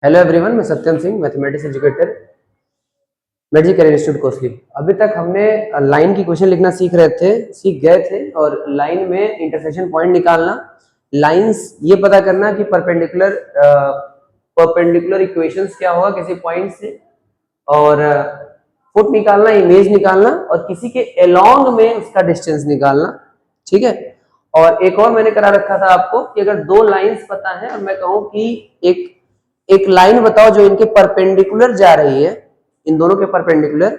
Hello everyone, मैं Satyam Singh, mathematics educator, medical career institute Kosli. अभी तक हमने लाइन की क्वेश्चन लिखना सीख गए थे और लाइन में इंटरसेक्शन पॉइंट निकालना, लाइंस ये पता करना कि परपेंडिकुलर इक्वेशंस क्या होगा किसी पॉइंट से, और फुट निकालना, इमेज निकालना, और किसी के अलोंग में उसका डिस्टेंस निकालना। ठीक है। और एक और मैंने करा रखा था आपको कि अगर दो लाइंस पता है और मैं कहूं कि एक एक लाइन बताओ जो इनके परपेंडिकुलर जा रही है, इन दोनों के परपेंडिकुलर,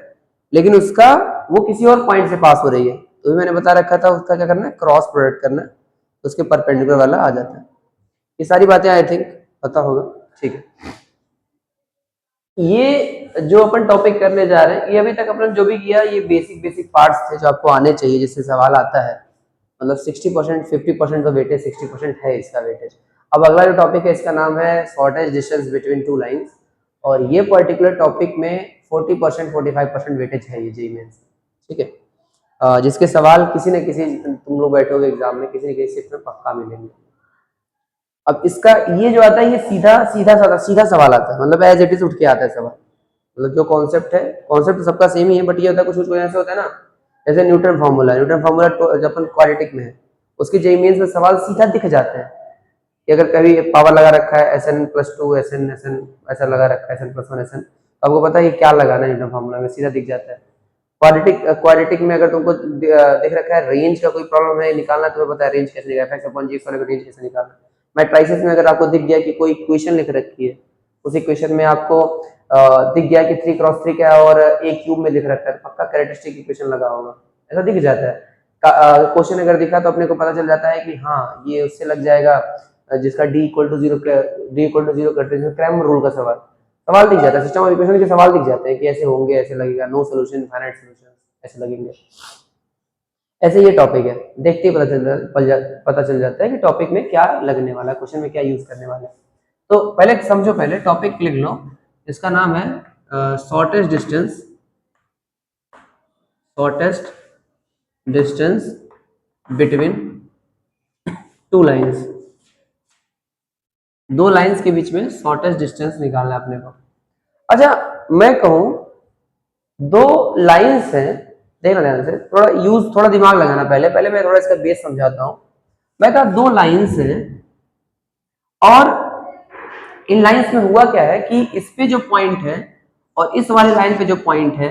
लेकिन उसका वो किसी और पॉइंट से पास हो रही है, तो भी मैंने बता रखा था उसका क्या करना है, क्रॉस प्रोडक्ट करना है, उसके परपेंडिकुलर वाला आ जाता है। ये सारी बातें आई थिंक पता होगा। ठीक है। ये जो अपन टॉपिक करने जा रहे हैं, ये अभी तक अपन जो भी किया ये बेसिक बेसिक पार्ट्स थे जो आपको आने चाहिए, जिससे सवाल आता है। मतलब 60%, 50% तो वेटेज, 60% है इसका वेटेज। अब अगला जो टॉपिक है इसका नाम है shortage distance between two lines, और ये पर्टिकुलर टॉपिक में 40%, 45% वेटेज है ये जेईई मेंस। ठीक है। जिसके सवाल किसी न किसी, तुम लोग बैठोगे एग्जाम में, किसी न किसी शिफ्ट में पक्का मिलेंगे। अब इसका ये जो आता है, ये सीधा सीधा सीधा सवाल आता है, मतलब एज इट इज उठ के आता है सवाल। मतलब जो कॉन्सेप्ट है, कॉन्सेप्ट सबका सेम ही है, बट ये होता है कुछ ऐसे होता है ना, जैसे न्यूटन फार्मूला जब अपन क्वाड्रेटिक में है, उसके जेईई मेंस में सवाल सीधा दिख जाते हैं कि अगर कभी पावर लगा रखा है SN+2 SN ऐसा लगा रखा है, SN+1 SN, आपको पता है ये क्या लगाना है, न्यूटन फार्मूला में सीधा दिख जाता है। क्वाड्रेटिक में अगर तुमको दिख रखा है रेंज का कोई प्रॉब्लम है निकालना, तुम्हें पता है रेंज कैसे निकालना, f/g वाले रेंज कैसे निकालना। मैट्रिसेस में अगर आपको दिख गया कि कोई इक्वेशन लिख रखी है, उस इक्वेशन में आपको दिख गया कि 3x3 क्या है और a क्यूब में लिख रखा है, पक्का कैरेक्टरिस्टिक इक्वेशन लगा होगा, ऐसा दिख जाता है। क्वेश्चन अगर दिखा तो अपने को पता चल जाता है कि हाँ ये उससे लग जाएगा जिसका d=0 करते हैं, क्रैमर रूल का सवाल दिख जाता है, सिस्टम ऑफ इक्वेशन के सवाल दिख जाते हैं कि ऐसे होंगे, ऐसे लगेगा, नो सॉल्यूशन, फाइनाइट सॉल्यूशन, ऐसे लगेंगे। ऐसे ये टॉपिक है, देखते ही पता चल जाता है कि टॉपिक में क्या लगने वाला है, क्वेश्चन में क्या यूज करने वाला है। तो पहले समझो, पहले टॉपिक लिख लो, इसका नाम है shortest distance between two lines. दो लाइंस के बीच में शॉर्टेस्ट डिस्टेंस निकालना है अपने को। अच्छा, मैं कहूं दो लाइंस हैं, देखना ध्यान से, थोड़ा थोड़ा दिमाग लगाना, पहले मैं थोड़ा इसका बेस समझाता हूं। मैं कहा दो लाइंस हैं और इन लाइंस में हुआ क्या है कि इस पे जो पॉइंट है और इस वाले लाइन पे जो पॉइंट है,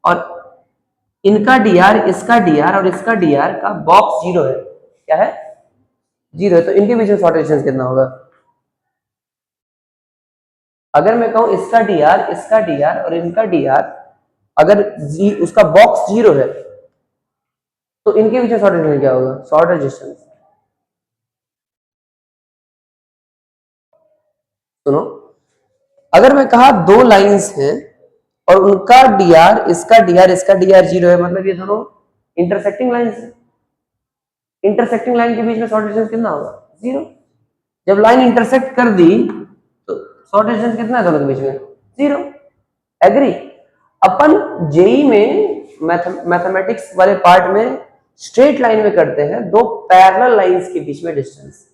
और इनका dr, इसका dr और इसका dr का बॉक्स 0 है। क्या है? 0 है। तो इनके बीच में शॉर्टेज डिस्टेंस कितना होगा? अगर मैं कहूं इसका dr और इनका dr, अगर उसका बॉक्स 0 है तो इनके बीच में शॉर्टेज डिस्टेंस क्या होगा? शॉर्टेज डिस्टेंस, सुनो, अगर मैं कहा दो लाइंस हैं और उनका dr, इसका dr 0 है, मतलब ये दोनों इंटरसेक्टिंग लाइंस है। इंटरसेक्टिंग लाइन के बीच में शॉर्ट डिस्टेंस कितना होगा? 0। जब लाइन इंटरसेक्ट कर दी तो शॉर्ट डिस्टेंस कितना है दोनों के बीच में? 0। एग्री? अपन जेई में मैथमेटिक्स वाले पार्ट में स्ट्रेट लाइन में करते हैं दो पैरेलल लाइंस के बीच में distance,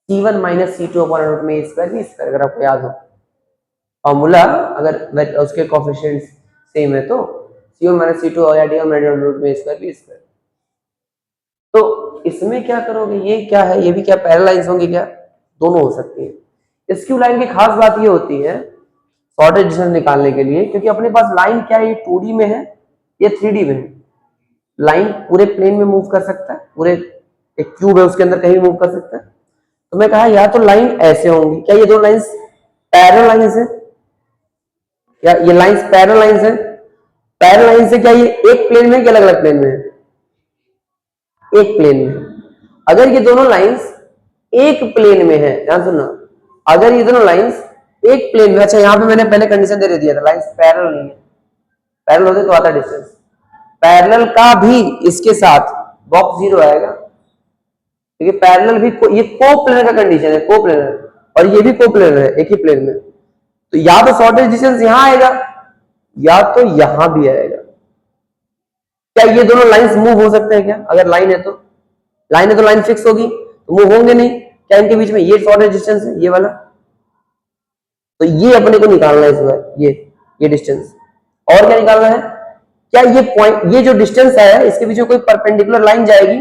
c1 - c2 upon root में a स्क्वायर b स्क्वायर, अगर आपको याद हो फॉर्मूला, अगर उसके कोएफिशिएंट्स सेम है तो c1 - c2 या d1 - रूट में a स्क्वायर b स्क्वायर। तो इसमें क्या करोगे, ये क्या है, ये भी क्या पैरेलल लाइंस होंगी क्या? दोनों हो सकती है। स्क्यू लाइन की खास बात ये होती है शॉर्टेज डिस्टेंस निकालने के लिए, क्योंकि अपने पास लाइन क्या है, ये 2D में है, ये 3D में है। लाइन पूरे प्लेन में मूव कर सकता है, पूरे एक क्यूब है उसके अंदर कहीं भी मूव कर सकता है। तो मैं कहा या तो लाइन ऐसे होंगी, क्या ये दो लाइंस पैरेलल लाइंस है? या ये लाइंस पैरेलल लाइंस है? पैरेलल लाइंस है, क्या ये एक प्लेन में क्या अलग अलग प्लेन में है? एक प्लेन में। अगर ये दोनों लाइंस एक प्लेन में है, ध्यान सुनना, अगर ये दोनों लाइंस एक प्लेन में, अच्छा यहां पे मैंने पहले कंडीशन दे दिया था, लाइंस पैरेलल नहीं है, पैरेलल होते तो आता डिस्टेंस, पैरेलल का भी इसके साथ बॉक्स 0 आएगा, क्योंकि पैरेलल भी ये कोप्लेनर का कंडीशन है, कोप्लेनर, और ये भी कोप्लेनर है एक ही प्लेन में। तो या तो शॉर्टेज डिस्टेंस यहां आएगा या तो यहां भी आएगा। क्या ये दोनों लाइंस मूव हो सकते हैं क्या? अगर लाइन है तो लाइन फिक्स होगी तो मूव होंगे नहीं। क्या इनके बीच में ये शॉर्टेज डिस्टेंस है, ये वाला? तो ये अपने को निकालना है इस बार, ये डिस्टेंस। और क्या निकालना है, क्या ये पॉइंट, ये जो डिस्टेंस है इसके बीच में कोई परपेंडिकुलर लाइन जाएगी?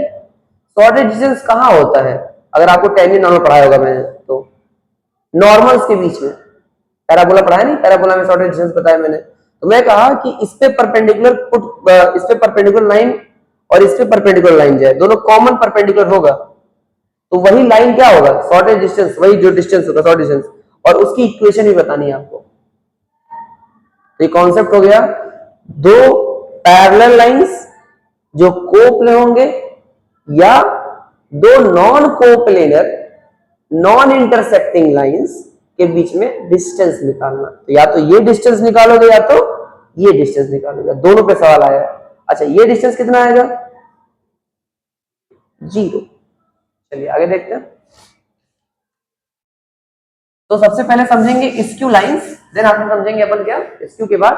शॉर्टेज डिस्टेंस कहाँ होता है? अगर आपको टेंजेंट नॉर्मल पढ़ाया होगा मैंने तो, नॉर्मल्स के बीच में पैराबोला पढ़ाया नहीं, पैराबोला में शॉर्टेज डिस्टेंस बताया मैंने। तो मैं कहा कि इस पे परपेंडिकुलर इस पे परपेंडिकुलर लाइन और इस पे परपेंडिकुलर लाइन जाए, दोनों कॉमन परपेंडिकुलर होगा, तो वही लाइन क्या होगा? शॉर्टेज डिस्टेंस, वही जो डिस्टेंस होगा शॉर्ट डिस्टेंस, और उसकी इक्वेशन भी बतानी है आपको। तो ये कॉन्सेप्ट हो गया, दो पैरेलल लाइंस जो कोप्लेनर होंगे या दो non coplanar non intersecting lines के बीच में डिस्टेंस निकालना। तो या तो ये डिस्टेंस निकालोगे या तो ये डिस्टेंस निकालोगे, दोनों पे सवाल आया। अच्छा, ये डिस्टेंस कितना आएगा? 0। चलिए आगे देखते हैं। तो सबसे पहले समझेंगे स्क्यू लाइंस, देन आपको समझेंगे अपन क्या स्क्यू के बाद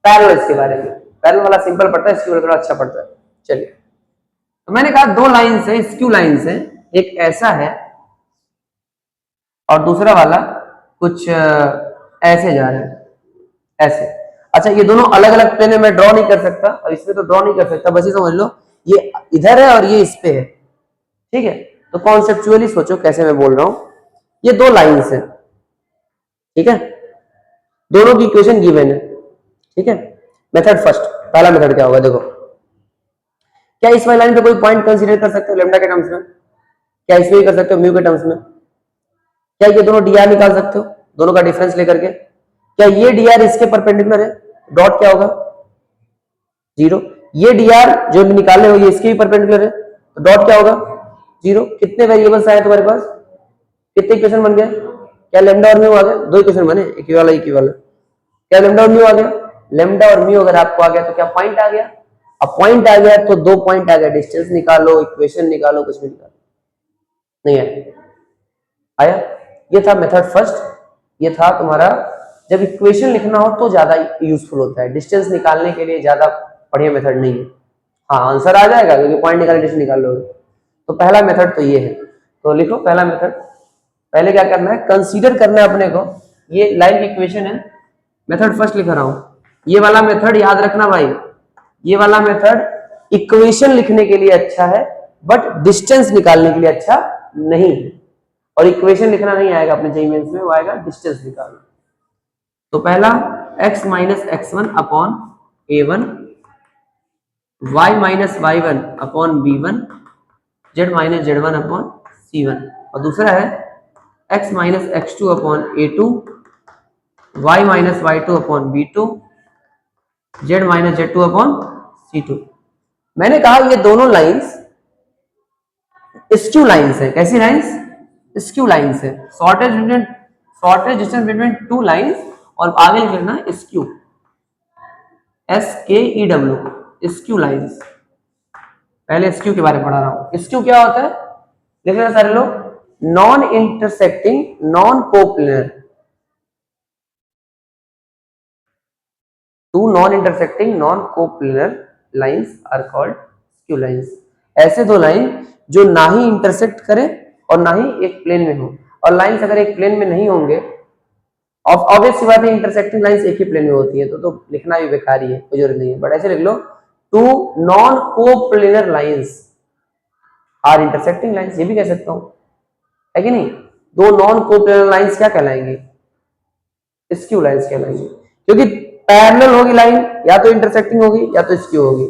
पैरेलल्स के बारे में। पैरेलल वाला सिंपल पड़ता है, स्क्यू वाला थोड़ा अच्छा पड़ता है। चलिए, तो मैंने कहा दो लाइंस है, स्क्यू लाइंस है, एक ऐसा है और दूसरा वाला कुछ ऐसे जा रहे हैं, ऐसे। अच्छा, ये दोनों अलग अलग प्लेन में मैं ड्रॉ नहीं कर सकता, और इसमें तो ड्रॉ नहीं कर सकता, बस ये समझ लो ये इधर है और ये इस पे है, ठीक है। तो कॉन्सेप्चुअली सोचो कैसे मैं बोल रहा हूं। ये दो लाइंस है, ठीक है, दोनों की इक्वेशन गिवन है, ठीक है। मेथड फर्स्ट, पहला मेथड क्या होगा देखो, क्या इस वाली लाइन पे कोई पॉइंट कंसीडर कर सकते हो लेमडा के टर्म्स में? क्या इसमें भी कर सकते हो म्यू के टर्म्स में? क्या ये दोनों dr निकाल सकते हो दोनों का डिफरेंस लेकर के? क्या ये dr इसके परपेंडिकुलर है? डॉट क्या होगा? 0। ये dr जो भी निकाले हो ये इसके भी परपेंडिकुलर है, तो डॉट क्या होगा? 0। कितने वेरिएबल्स आए तुम्हारे पास? कितने इक्वेशन बन गए? क्या लेमडा और म्यू आ गया? दो इक्वेशन बने, एक वाला एक वाला। क्या लेमडा और म्यू आ गया? लेमडा और म्यू अगर आपको आ गया तो क्या पॉइंट आ गया? अब पॉइंट आ गया तो दो पॉइंट आ गया, डिस्टेंस निकालो, इक्वेशन निकालो, कुछ भी निकालो। नहीं आया? ये था मेथड फर्स्ट। ये था तुम्हारा जब इक्वेशन लिखना हो तो ज्यादा यूजफुल होता है, डिस्टेंस निकालने के लिए ज्यादा बढ़िया मेथड नहीं है। हाँ, आंसर आ जाएगा क्योंकि पॉइंट निकाल डिस्टेंस निकाल लोगे। तो पहला मेथड तो ये है, तो लिखो पहला मेथड। पहले क्या करना है, कंसीडर करना है अपने को, ये लाइन की इक्वेशन है, मेथड फर्स्ट लिख रहा हूं। ये वाला मेथड याद रखना भाई, ये वाला मेथड इक्वेशन लिखने के लिए अच्छा है बट डिस्टेंस निकालने के लिए अच्छा नहीं है। और इक्वेशन लिखना नहीं आएगा अपने जेईई मेंस में, वो आएगा डिस्टेंस निकालना। तो पहला x minus x1 upon a1, y minus y1 upon b1, z minus z1 upon c1, और दूसरा है x minus x2 upon a2, y minus y2 upon b2, z minus z2 upon c2। मैंने कहा ये दोनों लाइंस स्क्यू लाइंस है। कैसी lines? Skew lines है। Shortage distance between two lines, और आगे लिखना स्क्यू, SKEW, स्क्यू लाइंस। पहले स्क्यू के बारे में पढ़ा रहा हूं। स्क्यू क्या होता है लिख लेना सारे लोग, non intersecting non coplanar, two non intersecting non coplanar lines are called skew lines. ऐसे दो लाइन जो ना ही इंटरसेक्ट करे और ना ही एक प्लेन में हो। और लाइंस अगर एक प्लेन में नहीं होंगे, ऑब्वियस सी बात है इंटरसेक्टिंग लाइंस एक ही प्लेन में होती है, तो लिखना भी बेकार ही है, कोई जरूरत नहीं है। बट ऐसे लिख लो, two non coplanar lines are intersecting lines, ये भी कह सकता हूं, है कि नहीं? दो नॉन कोप्लेनर लाइंस क्या कहलाएंगी? स्क्यू लाइंस कहलाएंगी, क्योंकि पैरेलल होगी लाइन, या तो इंटरसेक्टिंग होगी या तो स्क्यू होगी।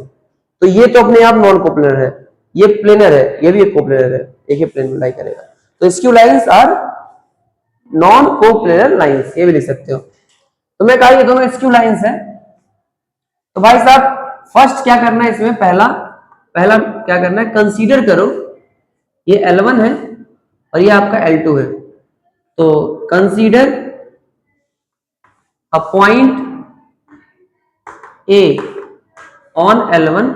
तो ये तो अपने आप नॉन कोप्लेनर है, ये प्लेनर है, ये भी एक कोप्लेनर है, एक ही प्लेन में लाई करेगा। तो skew lines are non coplanar lines, ये भी लिख सकते हो। तो मैं कहा ये दोनों स्क्यू लाइंस है। तो भाई साहब फर्स्ट क्या करना है इसमें, पहला क्या करना है, कंसीडर करो ये L1 है और ये आपका L2 है। तो consider a point A on L1,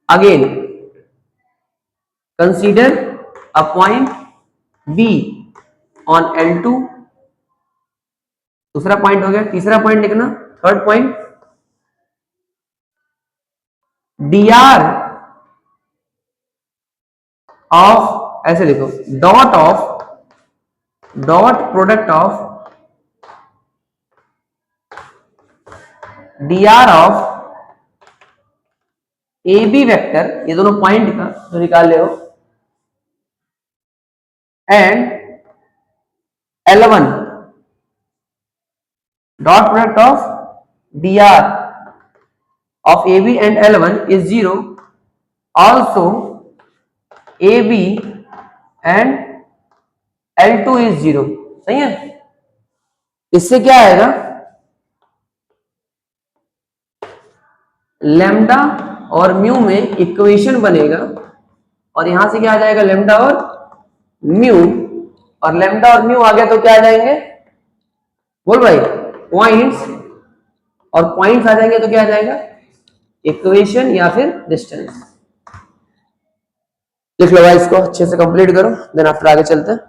again consider a point B on L2। दूसरा पॉइंट हो गया। तीसरा पॉइंट लिखना, थर्ड पॉइंट, dr ऑफ, ऐसे लिखो, dot product of dr of A B vector, ये दोनों पॉइंट का जो निकाल ले हो, and L1 dot product of dr of AB and L1 is 0. Also AB and L2 is 0. सही है। इससे क्या आएगा, लैम्डा और म्यू में इक्वेशन बनेगा, और यहां से क्या आ जाएगा, लैम्डा और म्यू, और लैम्डा और म्यू आ गया तो क्या आ जाएंगे, बोल भाई, पॉइंट्स, और पॉइंट्स आ जाएंगे तो क्या आ जाएगा, इक्वेशन या फिर डिस्टेंस। लिख लो भाई, इसको अच्छे से कंप्लीट करो, देन आफ्टर आगे चलते हैं।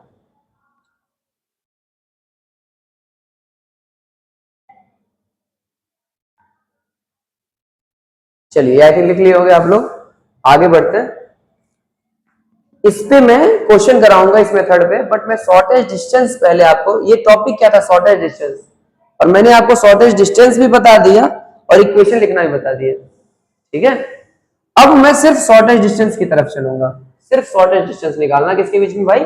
चलिए आई थिंक लिख लिए होंगे आप लोग, आगे बढ़ते हैं। इस पे मैं क्वेश्चन कराऊंगा इस मेथड पे, बट मैं शॉर्टेज डिस्टेंस पहले आपको, ये टॉपिक क्या था, शॉर्टेज डिस्टेंस, और मैंने आपको शॉर्टेज डिस्टेंस भी बता दिया और इक्वेशन लिखना भी बता दिया, ठीक है। अब मैं सिर्फ शॉर्टेज डिस्टेंस की तरफ चलूंगा, सिर्फ शॉर्टेज डिस्टेंस निकालना, किसके बीच में भाई,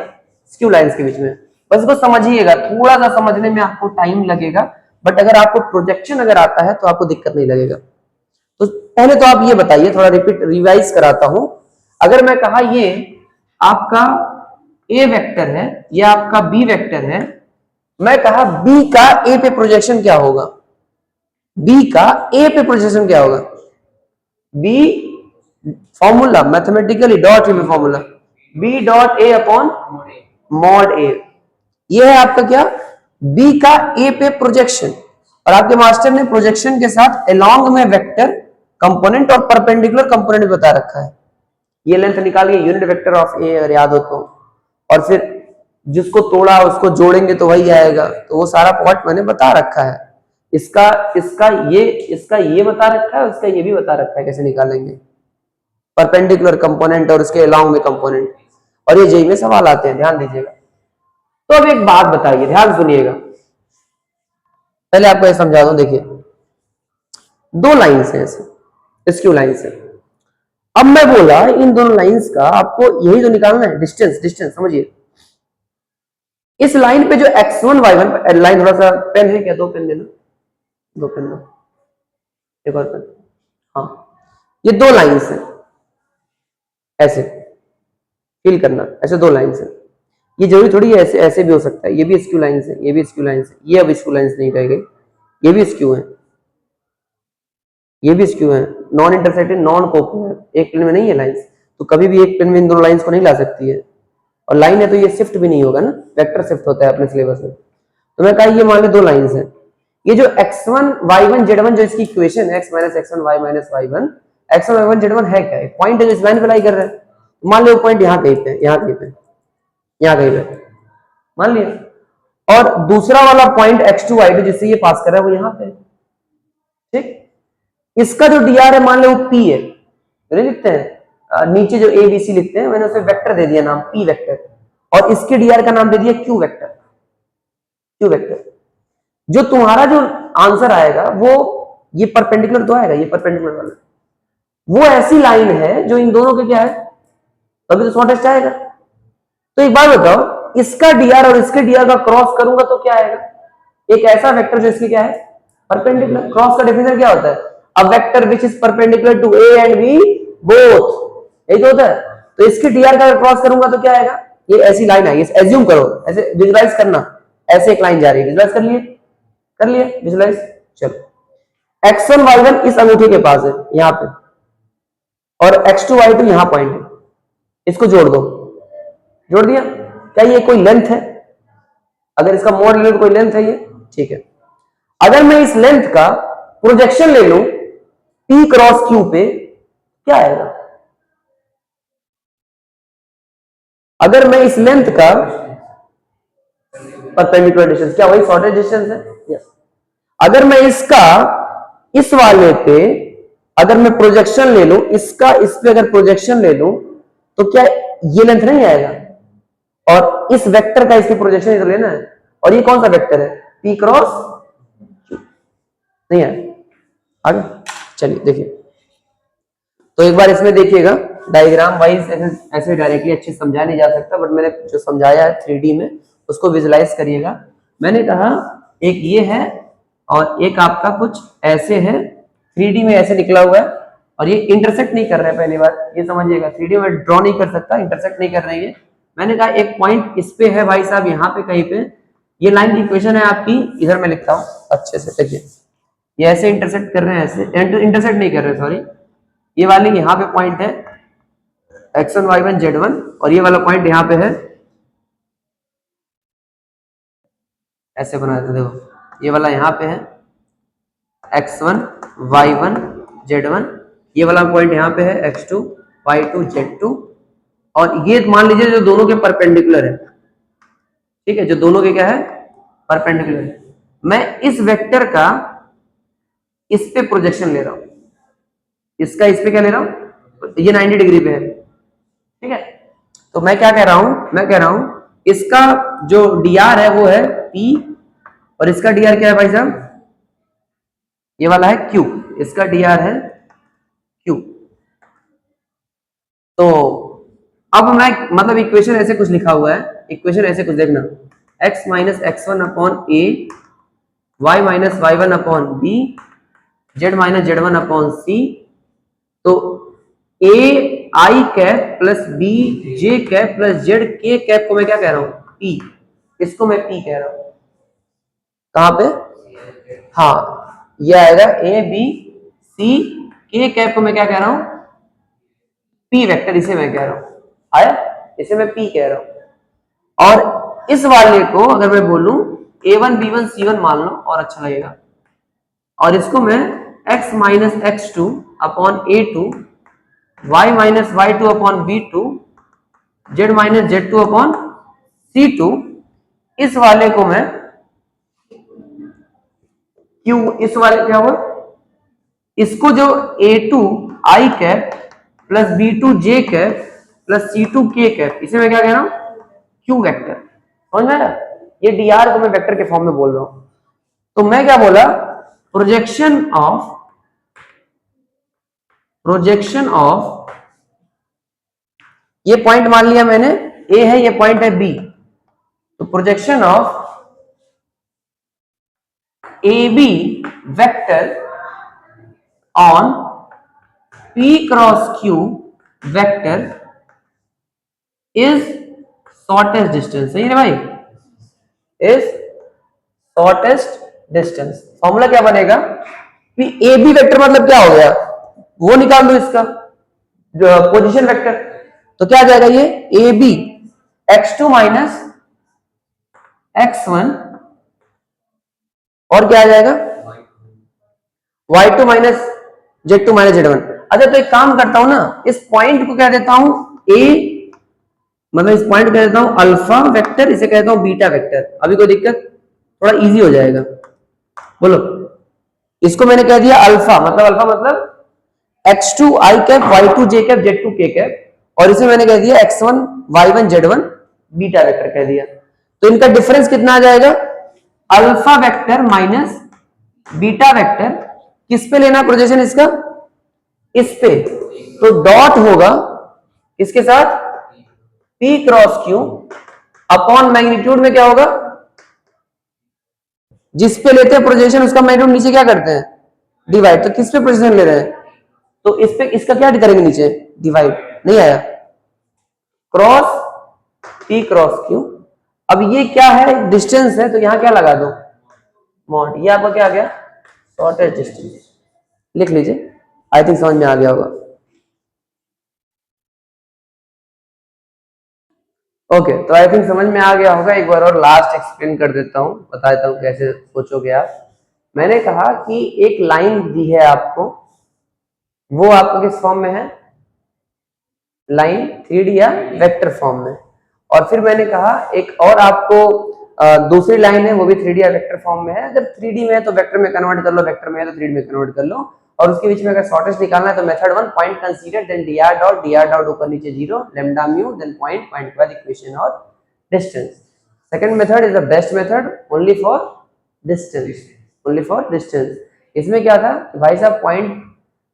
स्क्यू लाइंस के बीच में। बस इसको समझिएगा, थोड़ा सा समझने में आपको टाइम लगेगा, बट अगर आपको प्रोजेक्शन अगर आता है तो आपको दिक्कत नहीं लगेगा। तो पहले तो आप ये बताइए, थोड़ा रिपीट रिवाइज कराता हूं। अगर मैं कहा ये आपका ए वेक्टर है, ये आपका बी वेक्टर है, मैं कहा बी का ए पे प्रोजेक्शन क्या होगा, बी का ए पे प्रोजेक्शन क्या होगा, बी फॉर्मूला मैथमेटिकली डॉट में formula B dot A upon mod A, ये है आपका क्या, बी का ए पे प्रोजेक्शन, और आपके मास्टर ने प्रोजेक्शन के साथ अलोंग में वेक्टर कंपोनेंट और परपेंडिकुलर कंपोनेंट बता रखा है। ये लेंथ निकाल के यूनिट वेक्टर ऑफ ए अगर याद हो तो, और फिर जिसको तोड़ा उसको जोड़ेंगे तो वही आएगा, तो वो सारा पॉइंट मैंने बता रखा है। इसका इसका ये बता रखा है, उसका ये भी बता रखा है कैसे निकालेंगे परपेंडिकुलर कंपोनेंट और उसके अलोंग में कंपोनेंट, और ये जेई में सवाल आते हैं, ध्यान दीजिएगा। तो अब एक बात बताइए, ध्यान सुनिएगा, पहले आपको ये समझा दूं, देखिए दो लाइंस हैं ऐसे, स्क्यू लाइंस है। अब मैं बोला इन दोनों लाइंस का आपको यही तो निकालना है, डिस्टेंस, डिस्टेंस समझिए। इस लाइन पे जो x1 y1 लाइन, थोड़ा सा पेन है क्या, दो पेन देना, दो पेन दो, एक और पेन, हाँ, ये दो लाइंस हैं ऐसे, फील करना, ऐसे दो लाइंस हैं, ये जरूरी थोड़ी है ऐसे, ऐसे भी हो सकता है, ये भी स्क्यू लाइंस है, ये भी स्क्यू लाइंस है, ये अब स्क्यू लाइंस नहीं रह गई, ये भी स्क्यू है, ये भी स्क्यू है, नॉन इंटरसेक्टेड नॉन कोप्लर, एक प्लेन में नहीं है लाइंस, तो कभी भी एक प्लेन में इन दोनों लाइंस को नहीं ला सकती है, और लाइन है तो ये शिफ्ट भी नहीं होगा ना, वेक्टर शिफ्ट होता है अपने सिलेबस में। तो मैं कहा ये मान लो दो लाइंस हैं, ये जो x1 y1 z1 जो इसकी इक्वेशन है, x minus x1 y minus y1 x1 y1 z1 है क्या, एक पॉइंट है जो इस लाइन पे लाई कर रहा है, मान लो पॉइंट यहाँ कहीं पे, यहाँ कहीं पे, यहाँ कहीं पे मान लिया, और दूसरा वाला पॉइंट x2 y2 जिससे ये पास कर रहा है वो यहाँ पे, ठीक। इसका जो dr है मान लो वो p है, तो नहीं लिखते हैं नीचे जो a b c लिखते हैं, मैंने उसे वेक्टर दे दिया नाम p वेक्टर, और इसके dr का नाम दे दिया q वेक्टर, q वेक्टर। जो तुम्हारा जो आंसर आएगा वो ये परपेंडिकुलर तो आएगा, ये परपेंडिकुलर वाला, वो ऐसी लाइन है जो इन दोनों के क्या है, तभी तो शॉर्टेस्ट आएगा। तो एक बात बताओ, इसका dr और इसके dr का क्रॉस करूंगा तो क्या आएगा, एक ऐसा वेक्टर जो इसके क्या है, परपेंडिकुलर। क्रॉस का डेफिनेशन क्या होता है, a vector which is perpendicular to A and B both, यही तो होता है। तो इसके dr का क्रॉस करूंगा तो क्या आएगा, ये ऐसी लाइन आएगी, एज्यूम करो, ऐसे विजुलाइज करना, ऐसे एक लाइन जा रही है, विजुलाइज कर लिए, कर लिए विजुलाइज। चलो x1 y1 इस अंगूठे के पास है यहाँ पे, और x2 y2 यहाँ पॉइंट है, इसको जोड़ दो, जोड़ दिया, क्या ये कोई लेंथ है, अगर इसका मोड ले लो तो कोई लेंथ है ये, ठीक है। अगर मैं इस लेंथ का प्रोजेक्शन ले लूं p क्रॉस q पे, क्या आएगा, अगर मैं इस लेंथ का परपेंडिकुलर डिस्टेंस, क्या वही शॉर्टेज डिस्टेंस है, यस। अगर मैं इसका इस वाले पे अगर मैं प्रोजेक्शन ले लूं, इसका इस पे अगर प्रोजेक्शन ले लूं तो क्या ये लेंथ नहीं आएगा, और इस वेक्टर का इसकी प्रोजेक्शन इधर लेना है, और ये कौन सा वेक्टर है, p क्रॉस q, नहीं है। आगे चलिए देखिए, तो एक बार इसमें देखिएगा डायग्राम वाइज ऐसे डायरेक्टली अच्छे से समझाया नहीं जा सकता, बट मैंने जो समझाया है 3D में उसको विजुलाइज करिएगा। मैंने कहा एक ये है और एक आपका कुछ ऐसे है, 3D में ऐसे निकला हुआ है और ये इंटरसेक्ट नहीं कर रहा है। पहली बार ये समझिएगा, 3D में ड्रॉ नहीं कर सकता, इंटरसेक्ट नहीं कर रहे हैं। मैंने कहा एक पॉइंट इस पे है भाई साहब, यहाँ पे कहीं पे, ये लाइन की इक्वेशन है आपकी, इधर मैं लिखता हूँ अच्छे से, देखिए ये ऐसे इंटरसेक्ट कर रहे हैं, ऐसे इंटरसेक्ट नहीं कर रहे, सॉरी, ये वाले यहाँ पे पॉइंट है x1 y1 z1 और ये वाला पॉइंट यहाँ पे है, ऐसे बना देते, देखो ये वाला यहाँ पे है x1 y1 z1, ये वाला पॉइंट यहाँ पे है x2 y2 z2, और ये मान लीजिए जो दोनों के परपेंडिकुलर है, ठीक है, जो दोनों के क्या है, परपेंडिकुलर है। मैं इस वेक्टर का इस पे प्रोजेक्शन ले रहा हूं, इसका इस पे क्या ले रहा हूं, ये 90 डिग्री पे है, ठीक है। तो मैं क्या कह रहा हूं, मैं कह रहा हूं इसका जो dr है वो है p और इसका dr क्या है भाई साहब, ये वाला है q, इसका dr है q। तो अब मैं मतलब इक्वेशन ऐसे कुछ लिखा हुआ है, इक्वेशन ऐसे कुछ देखना, x minus x1 upon a, y minus y1 upon b, z minus z1 upon c। तो a i cap plus b j cap plus z k cap को मैं क्या कह रहा हूं, p, इसको मैं p कह रहा हूं, कहां पे, हाँ ये आएगा a b c, k cap को मैं क्या कह रहा हूं, p वेक्टर, इसे मैं कह रहा हूं, आया, इसे मैं p कह रहा हूं। और इस वाले को अगर मैं बोलूं a1 b1 c1 मान लो और अच्छा लगेगा, और इसको मैं x minus x2 upon a2, y minus y2 upon b2, z minus z2 upon c2, इस वाले को मैं q, इस वाले क्या हुआ, इसको जो a2 i cap plus b2 j cap plus c2 k cap, इसे मैं क्या कह रहा हूं, q वेक्टर, समझ में आया। ये dr को मैं वेक्टर के फॉर्म में बोल रहा हूं। तो मैं क्या बोला, प्रोजेक्शन ऑफ ये पॉइंट मान लिया मैंने a है, ये पॉइंट है b, तो projection of ab vector on p cross q vector is shortest distance, सही है भाई, इज शॉर्टेस्ट डिस्टेंस। फॉर्मूला क्या बनेगा, ए बी वेक्टर मतलब क्या हो गया, वो निकाल दो इसका जो पोजीशन वेक्टर, तो क्या आ जाएगा ये A B x2 minus x1 और क्या आ जाएगा y2 minus z2 minus z1। अच्छा तो एक काम करता हूं ना, इस पॉइंट को कह देता हूं a, मतलब इस पॉइंट को कह देता हूं अल्फा वेक्टर, इसे कहता हूं बीटा वेक्टर। अभी कोई दिक्कत, थोड़ा इजी हो जाएगा, बोलो। इसको मैंने कह दिया अल्फा मतलब x2 i cap, y2 j cap, z2 k cap, और इसे मैंने कह दिया x1 y1 z1 beta vector कह दिया। तो इनका डिफरेंस कितना आ जाएगा, alpha vector minus beta vector, किस पे लेना प्रोजेक्शन इसका, इस पे, तो डॉट होगा इसके साथ p cross q upon magnitude में क्या होगा, जिस पे लेते हैं प्रोजेक्शन उसका मैग्नीट्यूड नीचे क्या करते हैं, डिवाइड, तो किस पे प्रोजेक्शन ले रहे हैं, तो इस पे इसका क्या करेंगे नीचे, डिवाइड, नहीं आया, क्रॉस p क्रॉस q। अब ये क्या है, डिस्टेंस है, तो यहां क्या लगा दो, मॉड, ये आपका क्या आ गया, शॉर्टेस्ट डिस्टेंस, लिख लीजिए, आई थिंक समझ में आ गया होगा। ओके तो आई थिंक समझ में आ गया होगा, एक बार और लास्ट एक्सप्लेन कर देता हूँ, बता देता हूँ कैसे सोचोगे आप। मैंने कहा कि एक लाइन दी है आपको, वो आपको किस फॉर्म में है, लाइन 3D या वेक्टर फॉर्म में, और फिर मैंने कहा एक और आपको दूसरी लाइन है, वो भी 3D या वेक्टर फॉर्म में है। अगर 3D में है तो वेक्टर में कन्वर्ट कर लो, वेक्टर में है तो 3D में कन्वर्ट कर लो, और उसके बीच में अगर शॉर्टेस्ट निकालना है तो method 1 point consider, then dr dot ऊपर नीचे 0 लैम्डा म्यू, देन पॉइंट के बाद इक्वेशन और distance. Second method is the best method only for distance, only for distance. इसमें क्या था भाई साहब, पॉइंट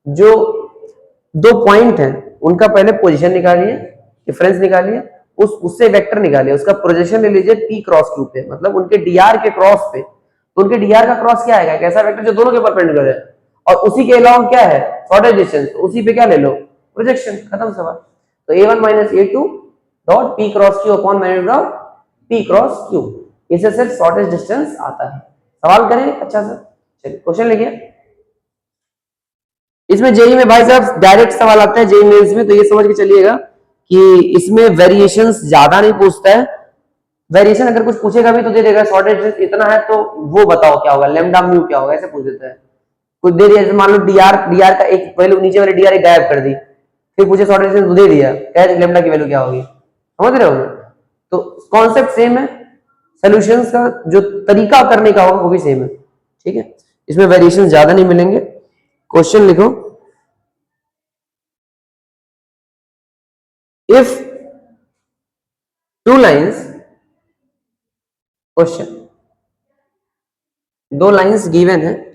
जो दो पॉइंट है उनका पहले पोजीशन निकालिए, डिफरेंस निकालिए, उससे वेक्टर निकालिए, उसका प्रोजेक्शन ले लीजिए p क्रॉस q पे, मतलब उनके dr के क्रॉस पे। तो उनके dr का क्रॉस क्या आएगा, कैसा वेक्टर जो दोनों के परपेंडिकुलर है, और उसी के अलावा क्या है शॉर्टेज डिस्टेंस, तो उसी पे क्या ले लो प्रोजेक्शन, खत्म सवाल। तो a1 minus a2 dot p cross q upon magnitude of p cross q, इससे सिर्फ शॉर्टेज डिस्टेंस आता है। सवाल करें अच्छा सा, चलिए क्वेश्चन लिखिए। इसमें जेई में भाई साहब डायरेक्ट सवाल आता है जेई मेंस में, तो ये समझ के चलिएगा कि इसमें वेरिएशंस ज्यादा नहीं पूछता है। वेरिएशन अगर कुछ पूछेगा भी तो दे देगा, शॉर्टेज इतना है तो वो बताओ क्या होगा, लैम्डा म्यू क्या होगा, ऐसे पूछ देता है। कुछ दे दिया, मान लो डीआर का एक वैल्यू नीचे वाले डीआर एक गायब कर दी, फिर पूछे शॉर्टेज तो दे दिया, कह लैम्डा की वैल्यू क्या होगी, समझ रहे हो। तो कॉन्सेप्ट सेम है, सॉल्यूशंस का जो तरीका करने का होगा वो भी सेम है, ठीक है। इसमें वेरिएशन ज्यादा नहीं मिलेंगे। क्वेश्चन लिखो, if two lines, क्वेश्चन दो लाइंस गिवन है,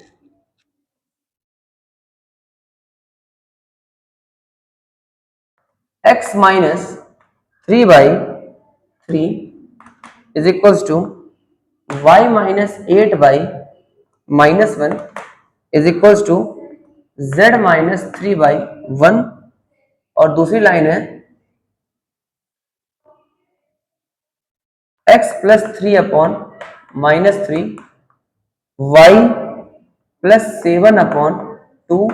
x minus 3/3 is equals to y minus 8/-1 is equals to z minus 3/1, और दूसरी लाइन है x plus 3 upon -3 y plus 7 upon 2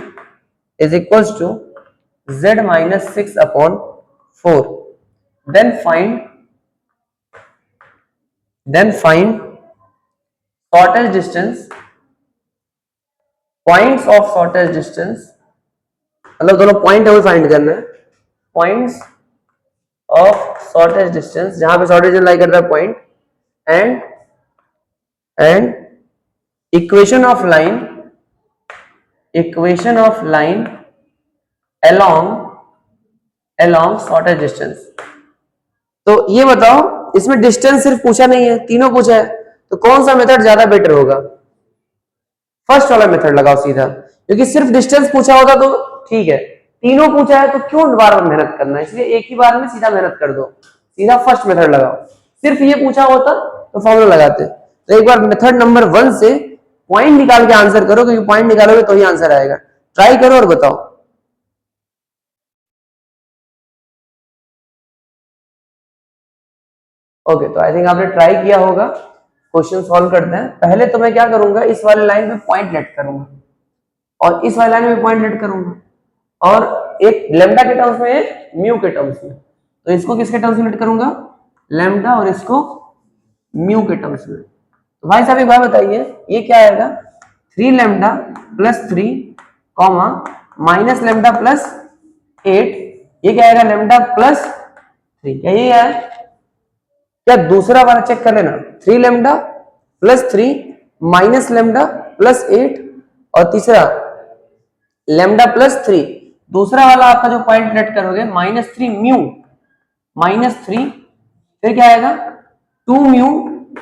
is equals to z minus 6 upon 4। Then find shortage distance, points of shortage distance, मतलब दोनों point है वो find करना है, points of shortage distance जहां पे शॉर्टेज लाई करता है point, and equation of line along shortage distance. तो ये बताओ इसमें डिस्टेंस सिर्फ पूछा नहीं है, तीनों पूछा है, तो कौन सा मेथड ज्यादा बेटर होगा, फर्स्ट वाला मेथड लगाओ सीधा, क्योंकि सिर्फ डिस्टेंस पूछा होता तो ठीक है, तीनों पूछा है तो क्यों बार बार मेहनत करना है, इसलिए एक ही बार में सीधा मेहनत कर दो, सीधा फर्स्ट मेथड लगाओ। सिर्फ ये पूछा होता तो फॉर्मूला लगाते। तो एक बार मेथड नंबर 1 से पॉइंट निकाल के आंसर करो, क्योंकि पॉइंट निकालोगे तो ही आंसर आएगा। ट्राई करो और बताओ। ओके, तो आई थिंक आपने ट्राई किया होगा। क्वेश्चन सॉल्व करते हैं। पहले तो मैं क्या करूंगा, इस वाले लाइन पे पॉइंट लेट करूंगा और इस वाले लाइन में पॉइंट लेट करूंगा, और एक लेम्डा के टर्म्स में एक म्यू के टर्म्स में। तो इसको किसके टर्म्स में लेट करूंगा, लेम्डा, और इसको म्यू के टर्म्स में। तो भाई साहब एक बात बताइए, ये क्या आएगा, 3 lambda plus 3 comma minus lambda plus 8, ये क्या आएगा, लेम्डा प्लस 3, क्या ये है क्या, दूसरा वाला चेक कर लेना, 3 lambda plus 3 minus lambda plus 8, और तीसरा लेम्डा प्लस 3, दूसरा वाला आपका जो पॉइंट लेट करोगे -3 म्यू -3, फिर क्या आएगा 2 म्यू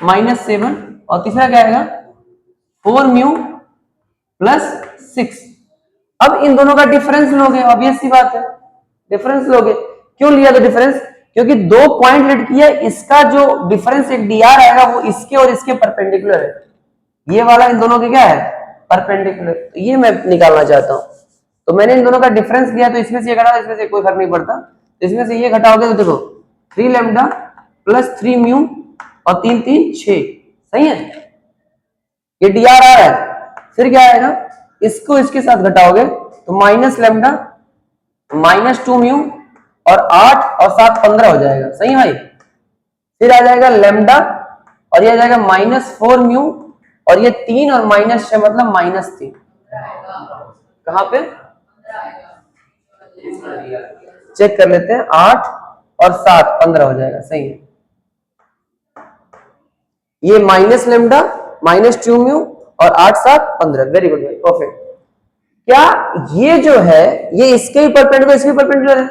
-7, और तीसरा क्या आएगा 4 म्यू प्लस 6। अब इन दोनों का डिफरेंस लोगे, ऑब्वियस सी बात है, डिफरेंस लोगे। क्यों लिया तो डिफरेंस, क्योंकि दो पॉइंट लेट किया, इसका जो डिफरेंस एक dr आएगा वो इसके और इसके परपेंडिकुलर है, ये वाला इन दोनों के क्या है, परपेंडिकुलर। तो ये मैं निकालना चाहता हूं, तो मैंने इन दोनों का डिफरेंस लिया, तो इसमें से ये घटा, इसमें से कोई फर्क नहीं पड़ता, तो इसमें से ये घटाओगे तो देखो 3 लेम्डा प्लस 3 म्यू और 3 3 6, सही है, ये dr आ रहा है। फिर क्या आएगा, इसको इसके साथ घटाओगे तो माइनस लेम्डा -2 म्यू और 8 और 7 15 हो जाएगा, सही भाई। फिर आ जाएगा लेम्डा, और ये आ जाएगा -4 म्यू, और ये 3 और -6 मतलब -3, कहां पे चेक कर लेते हैं, 8 और 7 15 हो जाएगा, सही है। ये माइनस लेम्डा -2 म्यू और 8 7 15, वेरी गुड, वेरी परफेक्ट। क्या ये जो है ये इसके ही परपेंडिकुलर, इसके परपेंडिकुलर है,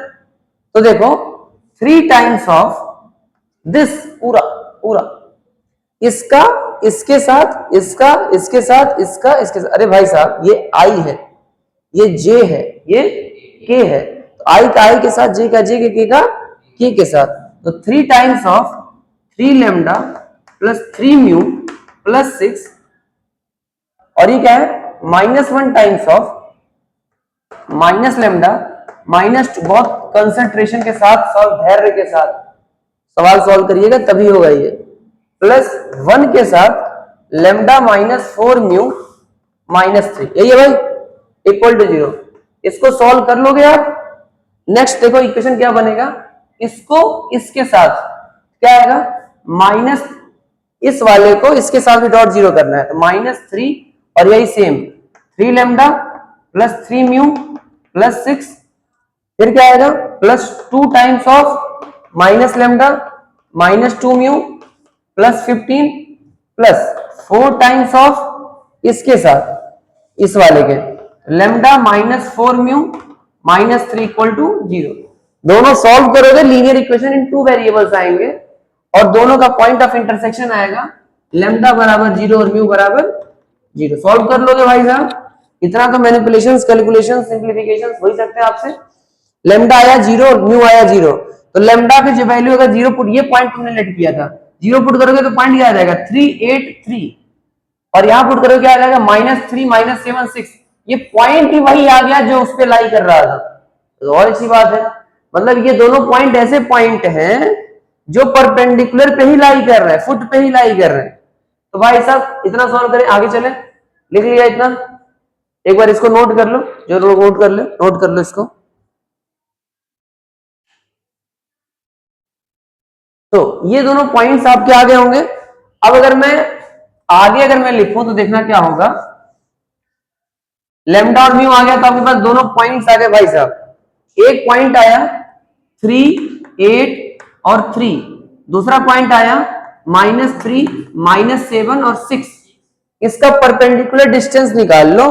तो देखो 3 टाइम्स ऑफ दिस पूरा पूरा इसका इसके साथ, इसका इसके साथ, इसका इसके साथ। अरे भाई साहब, ये आई है, ये जे है, ये के है, तो आई का आई के साथ, जे का जे के का के साथ। तो 3 times of 3 lambda plus 3 mu plus 6, और ये क्या है -1 times of minus lambda minus, बहुत कंसंट्रेशन के साथ सॉल्व, धैर्य के साथ सवाल सॉल्व करिएगा तभी होगा ये, प्लस 1 के साथ लैम्डा -4 म्यू -3, यही है भाई, इक्वल टू 0। इसको सॉल्व कर लोगे आप। नेक्स्ट देखो इक्वेशन क्या बनेगा, इसको इसके साथ क्या आएगा, माइनस, इस वाले को इसके साथ भी डॉट 0 करना है, तो -3, और यही same 3 lambda plus 3 mu plus 6, फिर क्या आएगा plus 2 times of minus lambda -2 mu plus 15 plus 4 times of इसके साथ इस वाले के लैम्डा -4 म्यू -3 इक्वल टू 0। दोनों सॉल्व करोगे लिनियर इक्वेशन इन 2 वेरिएबल्स आएंगे, और दोनों का पॉइंट ऑफ इंटरसेक्शन आएगा लैम्डा बराबर 0 और म्यू बराबर 0। सॉल्व कर लोगे भाई साहब, इतना तो मैनिपुलेशंस, कैलकुलेशंस, सिंप्लीफिकेशंस हो ही सकते हैं आपसे। लैम्डा आया 0 और म्यू आया 0, तो लैम्डा की जो वैल्यू अगर 0 पुट, ये पॉइंट तुमने लेट किया था, 0 पुट करोगे तो पॉइंट क्या आ जाएगा 383, और यहां पुट करोगे क्या आ जाएगा -3 -7 6, ये पॉइंट ही वही आ गया जो उस पे लाई कर रहा था। तो और अच्छी बात है, मतलब ये दोनों पॉइंट ऐसे पॉइंट हैं जो परपेंडिकुलर पे ही लाई कर रहे हैं, फुट पे ही लाई कर रहे हैं। तो भाई साहब इतना सॉल्व करें, आगे चले, लिख लिया इतना, एक बार इसको नोट कर लो, जो लोग नोट कर ले, नोट कर लो इसको। तो ये दोनों पॉइंट्स आपके आगे होंगे। अब अगर मैं आगे अगर मैं लिखूं तो देखना क्या होगा, लैम्डा और म्यू आ गया, तो आपके पास दोनों पॉइंट्स आ गए भाई साहब। एक पॉइंट आया 3 8 और 3, दूसरा पॉइंट आया -3 -7 और 6। इसका परपेंडिकुलर डिस्टेंस निकाल लो,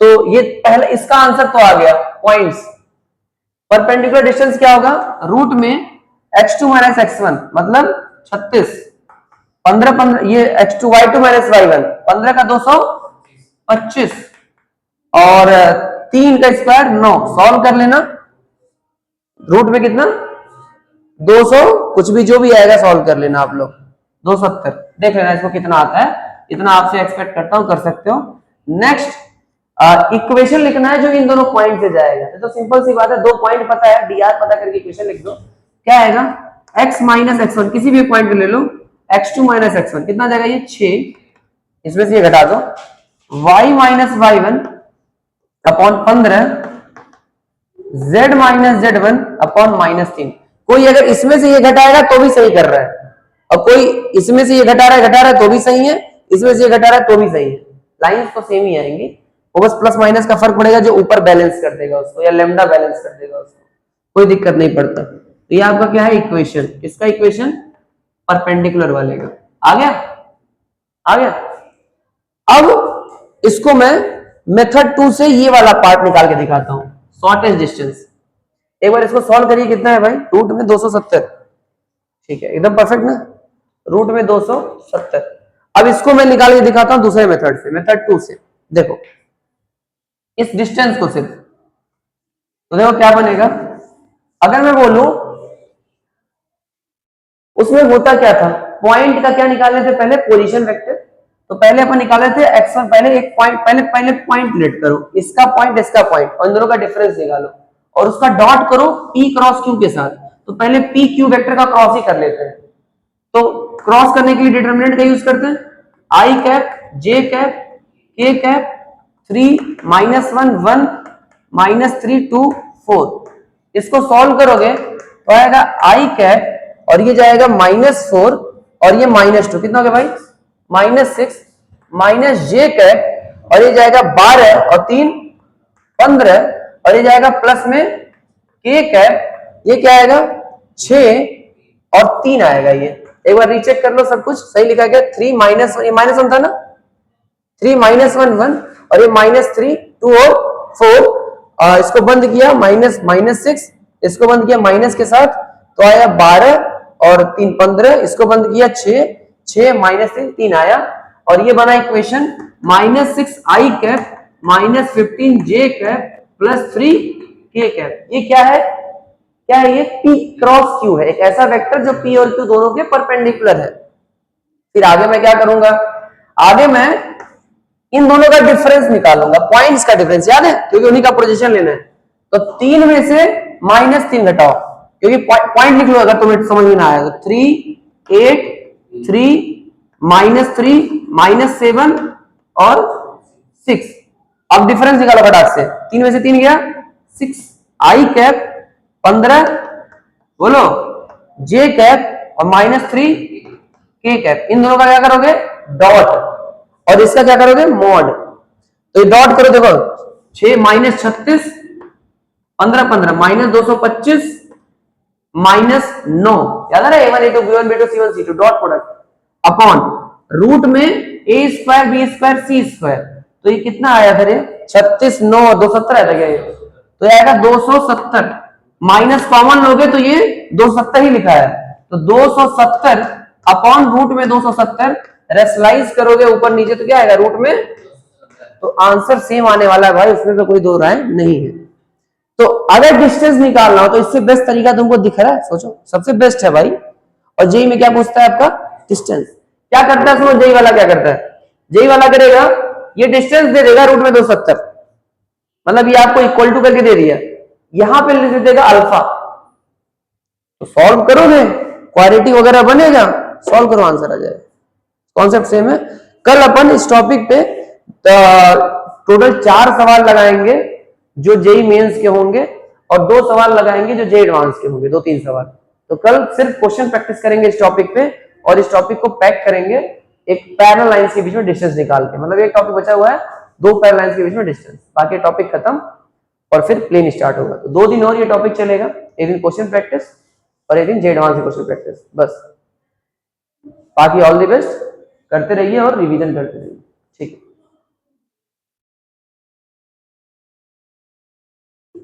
तो ये पहले इसका आंसर तो आ गया पॉइंट्स। परपेंडिकुलर डिस्टेंस क्या होगा, रूट में x2 - x1 मतलब 36, 15 15, ये x2 y2 - y1 15 का 225, और 3 का स्क्वायर 9। सॉल्व कर लेना, रूट में कितना 200, कुछ भी जो भी आएगा सॉल्व कर लेना आप लोग, 270 देख लेना इसको कितना आता है, इतना आपसे एक्सपेक्ट करता हूं, कर सकते हो। नेक्स्ट इक्वेशन लिखना है जो इन दोनों पॉइंट से जाएगा, तो सिंपल सी बात है, 2 पॉइंट पता है, dr पता करके इक्वेशन लिख दो। क्या आएगा, x - x1 किसी भी पॉइंट ले लो, x2 - x1 कितना जाएगा, ये 6, इसमें से ये घटा दो, y - y1 upon 15, z - z1 upon -3। कोई अगर इसमें से ये घटाएगा तो भी सही कर रहा है, और कोई इसमें से ये घटा रहा है तो भी सही है, इसमें से ये घटा रहा है तो भी सही है, लाइंस तो सेम ही आएंगी, वो बस प्लस माइनस का फर्क पड़ेगा, जो ऊपर बैलेंस कर देगा उसको, या लैम्डा बैलेंस कर देगा उसको, कोई दिक्कत नहीं पड़ता। तो ये आपका क्या है इक्वेशन, इसका इक्वेशन परपेंडिकुलर वाले का आ गया, आ गया। अब इसको मैं मेथड 2 से ये वाला पार्ट निकाल के दिखाता हूं, शॉर्टेस्ट डिस्टेंस। एक बार इसको सॉल्व करिए, कितना है भाई, रूट में 270, ठीक है एकदम परफेक्ट ना, रूट में 270। अब इसको मैं निकाल के दिखाता हूं दूसरे मेथड से, मेथड 2 से। देखो इस डिस्टेंस को सिर्फ, तो देखो क्या बनेगा, अगर मैं बोलूं उसमें होता क्या था, पॉइंट का क्या निकालने थे पहले, पोजीशन वेक्टर। तो पहले अपन निकाले थे x1, पहले एक पॉइंट, पहले पॉइंट लेट करो, इसका पॉइंट इसका पॉइंट, और इन दोनों का डिफरेंस निकालो, और उसका डॉट करो p क्रॉस q के साथ। तो पहले p q वेक्टर का क्रॉस ही कर लेते हैं, तो क्रॉस करने के लिए डिटरमिनेंट का यूज करते हैं, i cap j cap k cap 3 -1 1 -3 2 4। इसको सॉल्व करोगे तो आएगा i कैप, और ये जाएगा -4, और ये -2, कितना हो गया भाई -6 j कैप, और ये जाएगा 12 और 3 15, और ये जाएगा प्लस में k कैप, ये क्या आएगा 6 और 3 आएगा। ये एक बार रीचेक कर लो, सब कुछ सही लिखा गया। 3 -1, ये -1 था ना, 3 -1 1, और ये -3 2 और 4, इसको बंद किया -6, इसको बंद किया माइनस के साथ, तो आया 12 और 3 15, इसको बंद किया 6 6 माइनस 3 आया, और ये बना equation -6i cap -15j cap +3 k cap. ये क्या है? क्या है ये? P क्रॉस Q है, एक ऐसा वेक्टर जो P और Q दोनों के परपेंडिकुलर है। फिर आगे मैं क्या करूंगा? आगे मैं इन दोनों का डिफरेंस निकालूंगा, पॉइंट्स का डिफरेंस, याद है, क्योंकि उन्हीं का पोजीशन लेना है। तो 3 में से -3 घटाओ, क्योंकि पॉइंट लिख लो अगर तुम्हें समझ में ना आया तो। 3 8 3 -3 -7 और 6। अब डिफरेंस निकालो फटाक से। 3 में से 3 गया 6, आई कैप 15, बोलो जे कैप और -3 के कैप। इन दोनों का क्या करोगे? डॉट, और इसका क्या करोगे? मॉड। तो ये डॉट करो, देखो 6 -36 15 15 -225 -9, याद है A1 A2 B1 B2 C1 C2 dot product upon root में a square B square C square. तो ये कितना आया फिर? 36 9 270 आया था क्या ये? तो ये आएगा 270, माइनस कॉमन लोगे तो ये 270 ही लिखा है, तो 270 अपॉन रूट में 270, रेशनलाइज करोगे ऊपर नीचे तो क्या आएगा? रूट में। तो आंसर सेम आने वाला है भाई, उसमें तो कोई दो राय नहीं है। तो अगर डिस्टेंस निकालना हो तो इससे बेस्ट तरीका तुमको दिख रहा है, सोचो सबसे बेस्ट है भाई। और जेई में क्या पूछता है आपका? डिस्टेंस। क्या करता है सुनो, जेई वाला क्या करता है? जेई वाला करेगा ये डिस्टेंस दे देगा रूट में 270, मतलब ये आपको इक्वल टू करके दे दिया, यहां पे लिख देगा अल्फा। तो सॉल्व करोगे, क्वालिटी वगैरह बनेगा, सॉल्व करो आंसर आ जाएगा। कॉन्सेप्ट सेम है। कल अपन इस टॉपिक पे टोटल 4 सवाल लगाएंगे जो जेई मेंस के होंगे, और 2 सवाल लगाएंगे जो जेई एडवांस के होंगे, 2-3 सवाल। तो कल सिर्फ क्वेश्चन प्रैक्टिस करेंगे इस टॉपिक पे, और इस टॉपिक को पैक करेंगे एक पैरेलल लाइंस के बीच में डिस्टेंस निकाल के। मतलब एक टॉपिक बचा हुआ है, 2 पैरेलल लाइंस के बीच में डिस्टेंस, बाकी टॉपिक खत्म और फिर प्लेन स्टार्ट होगा। तो 2 दिन और ये टॉपिक चलेगा, एक दिन क्वेश्चन प्रैक्टिस और एक दिन जेई एडवांस की क्वेश्चन प्रैक्टिस, बस। बाकी ऑल द बेस्ट, करते रहिए और रिवीजन करते रहिए, ठीक है।